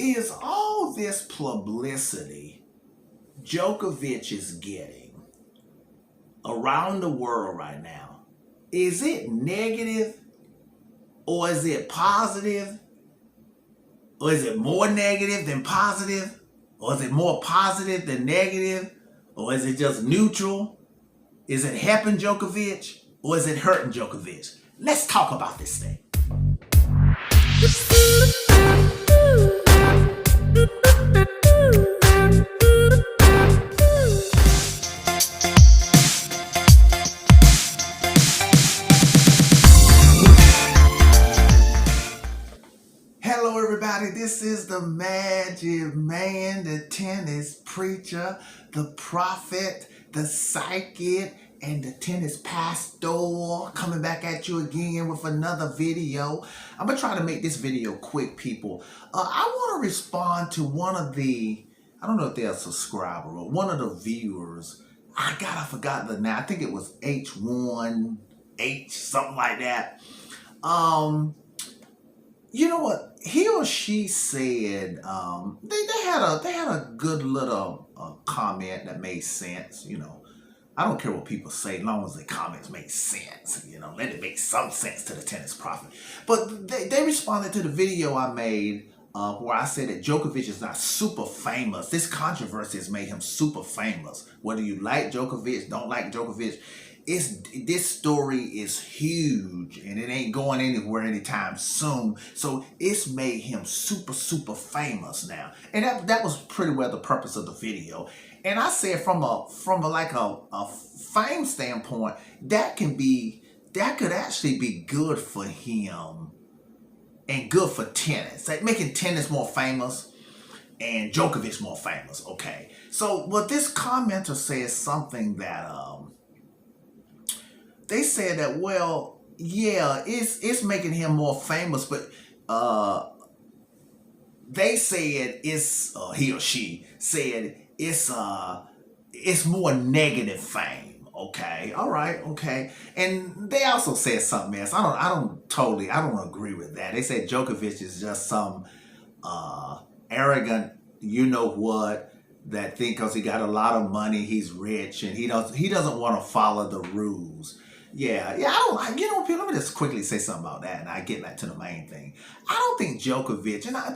Is all this publicity Djokovic is getting around the world right now, is it negative or is it positive? Or is it more negative than positive? Or is it more positive than negative? Or is it just neutral? Is it helping Djokovic or is it hurting Djokovic? Let's talk about this thing. Hello everybody, this is the Magic Man, the tennis preacher, the prophet, the psychic, and the tennis pastor coming back at you again with another video. I'm going to try to make this video quick, people. I want to respond to one of the, I don't know if they're a subscriber or one of the viewers. I forgot the name. I think it was H1H, something like that. You know what? He or she said they had a good little comment that made sense. You know, I don't care what people say, as long as the comments make sense. You know, let it make some sense to the tennis prophet. But they responded to the video I made where I said that Djokovic is not super famous. This controversy has made him super famous. Whether you like Djokovic, don't like Djokovic, this story is huge and it ain't going anywhere anytime soon. So it's made him super famous now, and that was pretty well the purpose of the video. And I said from a fame standpoint, that could actually be good for him and good for tennis, like making tennis more famous and Djokovic more famous. Okay, so what this commenter says something that they said that, well, yeah, it's making him more famous, but they said it's he or she said it's more negative fame. Okay, all right, okay, and they also said something else. I don't agree with that. They said Djokovic is just some arrogant, you know what, that think because he got a lot of money, he's rich, and he doesn't want to follow the rules. Yeah, I don't, let me just quickly say something about that, and I get back to the main thing. I don't think Djokovic, and I'm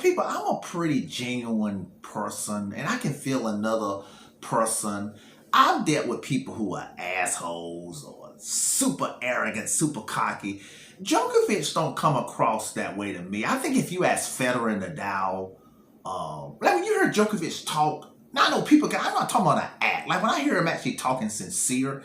a pretty genuine person, and I can feel another person. I've dealt with people who are assholes or super arrogant, super cocky. Djokovic don't come across that way to me. I think if you ask Federer and Nadal, like when you heard Djokovic talk, now I know people, I'm not talking about an act. Like when I hear him actually talking sincere,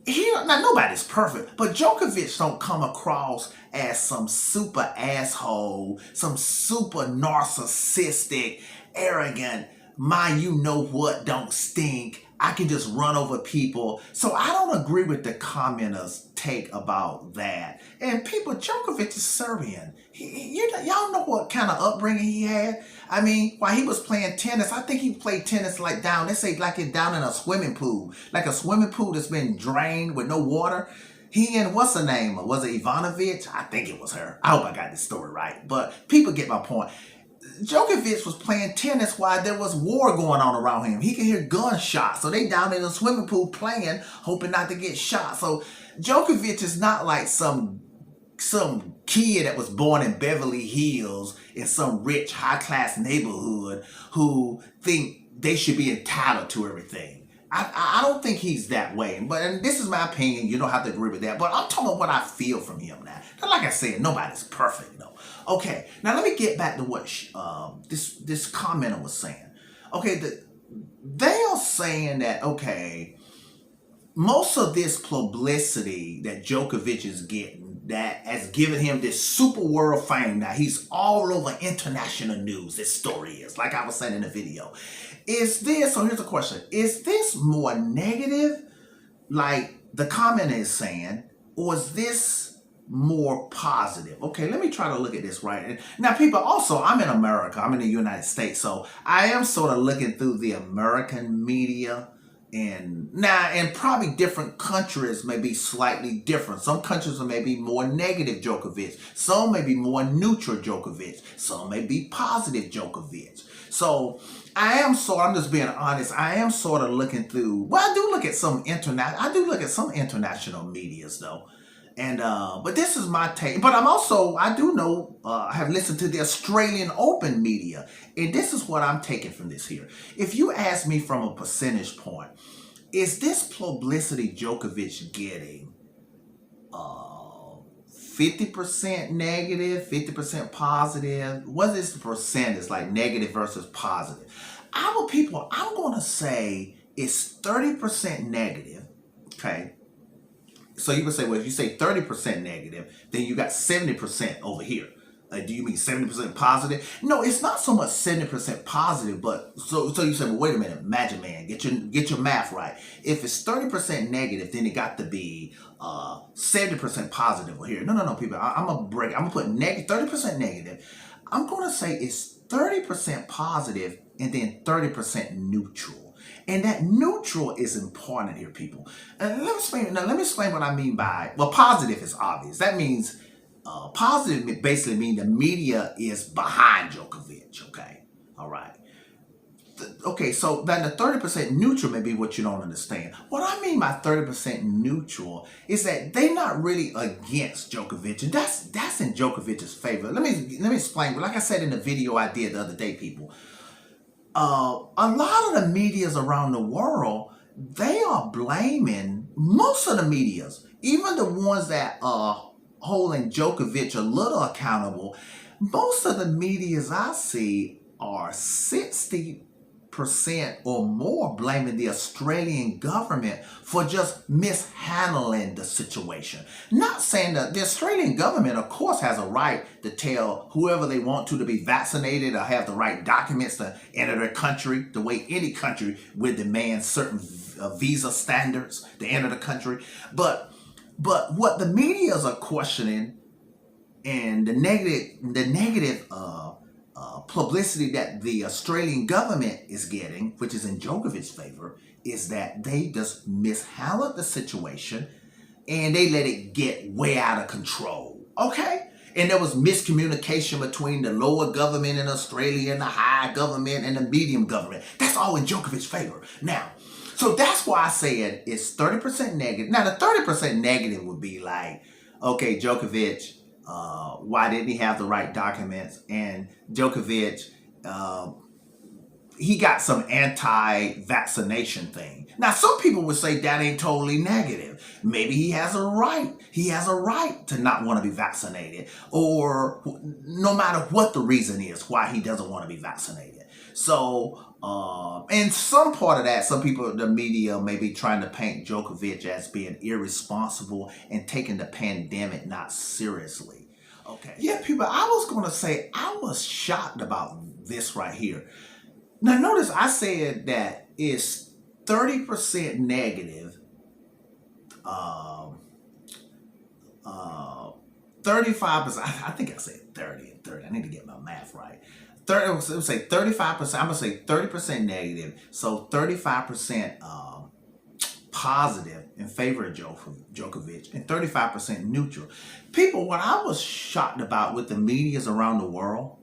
now nobody's perfect, but Djokovic don't come across as some super asshole, some super narcissistic, arrogant, my you know what don't stink, I can just run over people. So I don't agree with the commenters' take about that. And people, Djokovic is Serbian. Y'all know what kind of upbringing he had. I mean, while he was playing tennis, I think he played tennis like down, they say like it down in a swimming pool. Like a swimming pool that's been drained with no water. He and what's her name? Was it Ivanovic? I think it was her. I hope I got this story right. But people get my point. Djokovic was playing tennis while there was war going on around him. He could hear gunshots. So they down in the swimming pool playing, hoping not to get shot. So Djokovic is not like some kid that was born in Beverly Hills in some rich, high-class neighborhood who think they should be entitled to everything. I don't think he's that way. And this is my opinion. You don't have to agree with that. But I'm talking about what I feel from him now. Now, like I said, nobody's perfect, no. Okay, now let me get back to what this commenter was saying. Okay, they are saying that, okay, most of this publicity that Djokovic is getting, that has given him this super world fame. Now he's all over international news, this story is, like I was saying in the video. So here's the question, is this more negative, like the comment is saying, or is this more positive? Okay, let me try to look at this right. And now people, also, I'm in America, I'm in the United States, so I am sort of looking through the American media And probably different countries may be slightly different. Some countries may be more negative Djokovic. Some may be more neutral Djokovic. Some may be positive Djokovic. So I'm just being honest, I am sort of looking through, well, I do look at some international medias though. And but this is my take. But I do know, I have listened to the Australian Open media, and this is what I'm taking from this here. If you ask me from a percentage point, is this publicity Djokovic getting 50% negative, 50% positive? What is the percentage, like negative versus positive? I'm going to say it's 30% negative, okay? So you would say, well, if you say 30% negative, then you got 70% over here. Do you mean 70% positive? No, it's not so much 70% positive, but so you say, well, wait a minute, Magic Man, get your math right. If it's 30% negative, then it got to be 70% positive over here. No, people. I'm gonna put 30% negative. I'm gonna say it's 30% positive and then 30% neutral. And that neutral is important here, people. Let me explain what I mean by, well, positive is obvious. That means positive basically means the media is behind Djokovic, okay? All right. Okay, so then the 30% neutral may be what you don't understand. What I mean by 30% neutral is that they're not really against Djokovic, and that's in Djokovic's favor. Let me explain. Like I said in the video I did the other day, people, a lot of the medias around the world, they are blaming, most of the medias, even the ones that are holding Djokovic a little accountable, most of the medias I see are 60% or more blaming the Australian government for just mishandling the situation. Not saying that the Australian government, of course, has a right to tell whoever they want to be vaccinated or have the right documents to enter their country, the way any country would demand certain visa standards to enter the country. But what the medias are questioning, and the negative publicity that the Australian government is getting, which is in Djokovic's favor, is that they just mishandled the situation and they let it get way out of control. Okay? And there was miscommunication between the lower government in Australia and the high government and the medium government. That's all in Djokovic's favor. Now, so that's why I said it's 30% negative. Now, the 30% negative would be like, okay, Djokovic, why didn't he have the right documents? And Djokovic, he got some anti-vaccination thing. Now, some people would say that ain't totally negative. Maybe he has a right. He has a right to not want to be vaccinated, or no matter what the reason is why he doesn't want to be vaccinated. So, and some part of that, some people, the media may be trying to paint Djokovic as being irresponsible and taking the pandemic not seriously. Okay. Yeah, people, I was going to say, I was shocked about this right here. Now, notice I said that it's 30% negative, 35%, I think I said 30 and 30. I need to get my math right. 30, let's say 35%, I'm going to say 30% negative, so 35% positive in favor of Djokovic and 35% neutral. People, what I was shocked about with the medias around the world,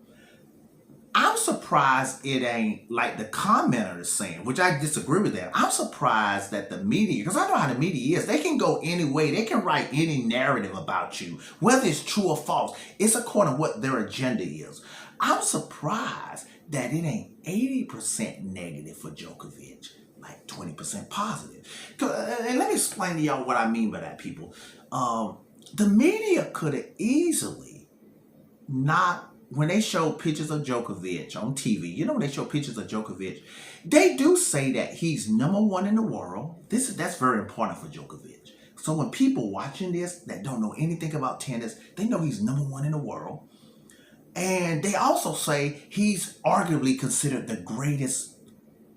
I'm surprised it ain't like the commenter is saying, which I disagree with that. I'm surprised that the media, because I know how the media is, they can go any way. They can write any narrative about you, whether it's true or false. It's according to what their agenda is. I'm surprised that it ain't 80% negative for Djokovic, like 20% positive. And let me explain to y'all what I mean by that, people. The media could have easily not, when they show pictures of Djokovic on TV, you know, when they show pictures of Djokovic, they do say that he's #1 in the world. That's very important for Djokovic. So when people watching this that don't know anything about tennis, they know he's #1 in the world. And they also say he's arguably considered the greatest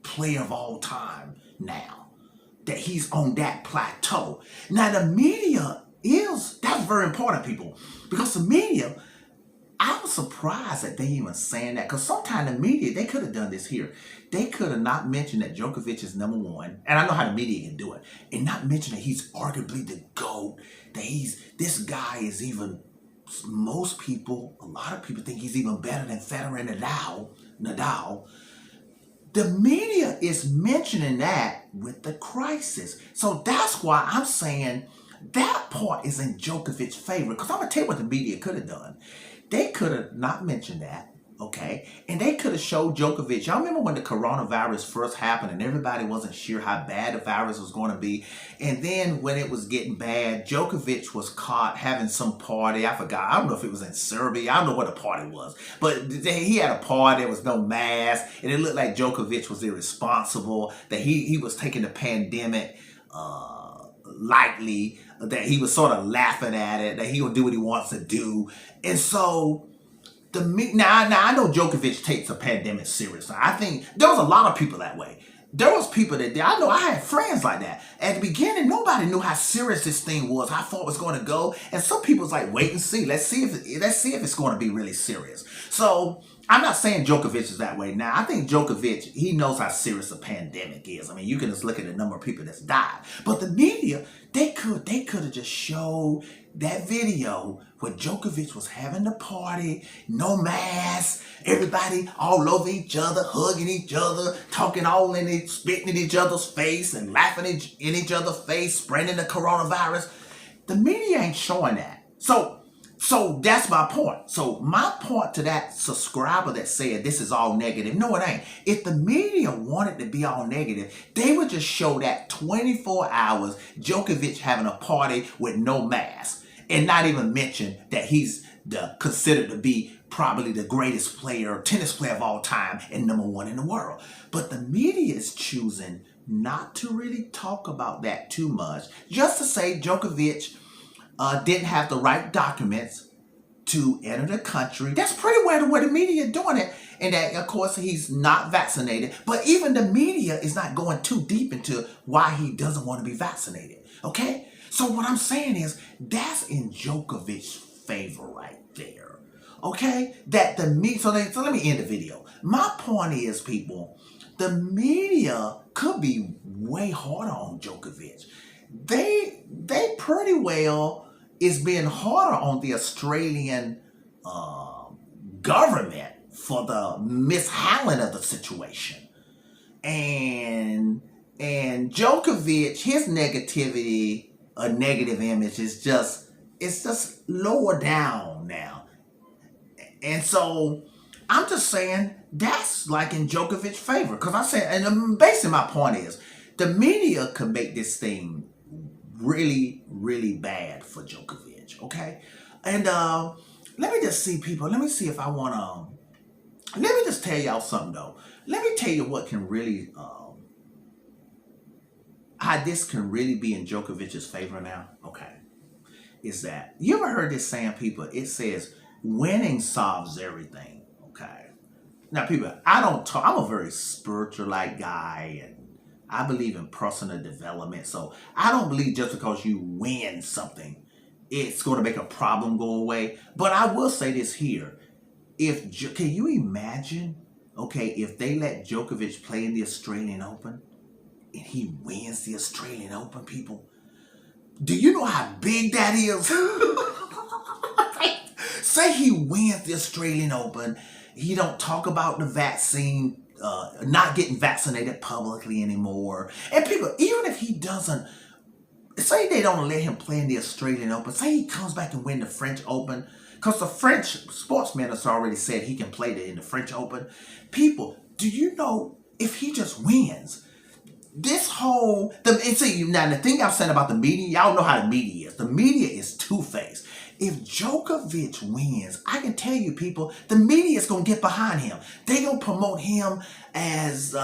player of all time now, that he's on that plateau. Now, the media that's very important, people, because the media, I was surprised that they even saying that, because sometimes the media, they could have done this here. They could have not mentioned that Djokovic is number one, and I know how the media can do it, and not mention that he's arguably the GOAT, that this guy is even, most people, a lot of people think he's even better than Federer and Nadal. The media is mentioning that with the crisis. So that's why I'm saying that part is in Djokovic's favor. Because I'm going to tell you what the media could have done. They could have not mentioned that, okay? And they could have showed Djokovic. Y'all remember when the coronavirus first happened and everybody wasn't sure how bad the virus was going to be? And then when it was getting bad, Djokovic was caught having some party. I forgot. I don't know if it was in Serbia. I don't know what the party was. But he had a party. There was no mask. And it looked like Djokovic was irresponsible, that he was taking the pandemic lightly, that he was sort of laughing at it, that he will do what he wants to do. And so now I know Djokovic takes the pandemic serious. I think there was a lot of people that way. There was people that did. I know I had friends like that. At the beginning, nobody knew how serious this thing was, how far it was going to go. And some people was like, wait and see. Let's see if it's going to be really serious. So I'm not saying Djokovic is that way. Now, I think Djokovic, he knows how serious a pandemic is. I mean, you can just look at the number of people that's died. But the media, they could have just showed that video where Djokovic was having the party, no mask, everybody all over each other, hugging each other, talking all in it, spitting in each other's face and laughing in each other's face, spreading the coronavirus. The media ain't showing that. So that's my point. So my point to that subscriber that said this is all negative, no, it ain't. If the media wanted to be all negative, they would just show that 24 hours Djokovic having a party with no mask, and not even mention that he's considered to be probably the greatest tennis player of all time, and number one in the world. But the media is choosing not to really talk about that too much, just to say Djokovic didn't have the right documents to enter the country. That's pretty well the way the media is doing it. And that, of course, he's not vaccinated. But even the media is not going too deep into why he doesn't want to be vaccinated. Okay? So what I'm saying is, that's in Djokovic's favor right there. Okay? So let me end the video. My point is, people, the media could be way harder on Djokovic. They pretty well is being harder on the Australian government for the mishandling of the situation. And Djokovic, his negativity, a negative image is just lower down now. And so I'm just saying that's like in Djokovic's favor. Because I said, and basically my point is, the media could make this thing really, really bad for Djokovic, okay? And let me just see, people. Let me see if I want to... Let me just tell y'all something, though. Let me tell you what can really... how this can really be in Djokovic's favor now, okay? Is that... You ever heard this saying, people? It says, winning solves everything, okay? Now, people, I don't talk... I'm a very spiritual-like guy, and I believe in personal development. So I don't believe just because you win something, it's going to make a problem go away. But I will say this here. Can you imagine, okay, if they let Djokovic play in the Australian Open and he wins the Australian Open, people? Do you know how big that is? Say he wins the Australian Open. He don't talk about the vaccine, not getting vaccinated publicly anymore. And people, even if he doesn't, say they don't let him play in the Australian Open, say he comes back and win the French Open, because the French sportsman has already said he can play in the French Open. People, do you know, if he just wins, this whole, now the thing I'm saying about the media, y'all know how the media is. The media is two-faced. If Djokovic wins, I can tell you, people, the media is going to get behind him. They're going to promote him as,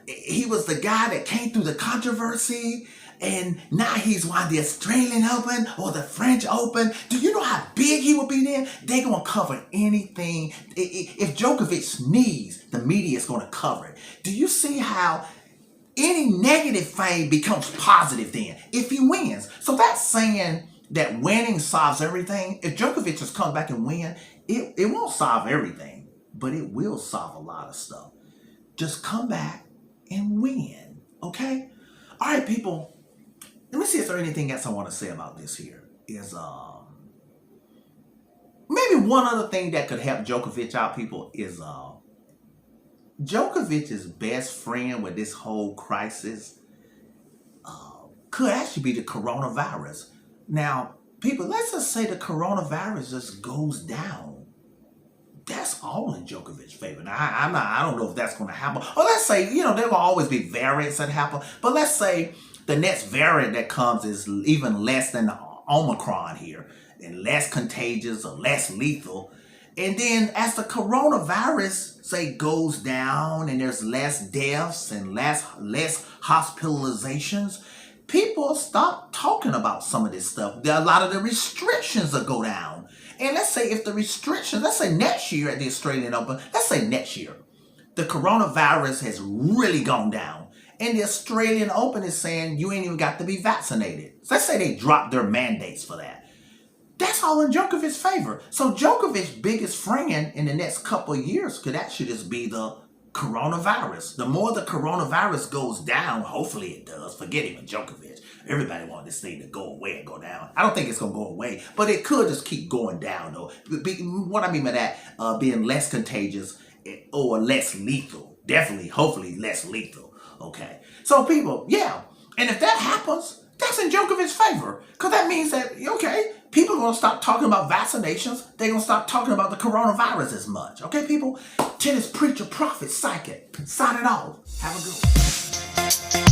he was the guy that came through the controversy, and now he's won the Australian Open or the French Open. Do you know how big he will be then? They're going to cover anything. If Djokovic sneezes, the media is going to cover it. Do you see how any negative fame becomes positive then if he wins? So that's saying that winning solves everything. If Djokovic just comes back and win, it won't solve everything, but it will solve a lot of stuff. Just come back and win, okay? All right, people. Let me see if there's anything else I want to say about this here. Is maybe one other thing that could help Djokovic out, people, is Djokovic's best friend with this whole crisis could actually be the coronavirus. Now, people, let's just say the coronavirus just goes down. That's all in Djokovic's favor. Now, I don't know if that's going to happen. Or let's say, there will always be variants that happen. But let's say the next variant that comes is even less than the Omicron here, and less contagious or less lethal. And then as the coronavirus, say, goes down and there's less deaths and less hospitalizations, people stop talking about some of this stuff. A lot of the restrictions will go down. And let's say if the restrictions, let's say next year at the Australian Open, let's say next year, the coronavirus has really gone down. And the Australian Open is saying you ain't even got to be vaccinated. So let's say they drop their mandates for that. That's all in Djokovic's favor. So Djokovic's biggest friend in the next couple of years could actually just be the coronavirus. The more the coronavirus goes down, hopefully it does. Forget even Djokovic. Everybody wants this thing to go away and go down. I don't think it's going to go away, but it could just keep going down, though. What I mean by that, being less contagious or less lethal. Definitely, hopefully less lethal. Okay. So people, yeah. And if that happens, that's in Djokovic's favor. Because that means that, okay, people are going to stop talking about vaccinations. They're going to stop talking about the coronavirus as much. Okay, people? Tennis preacher, prophet, psychic. Sign it off. Have a good one.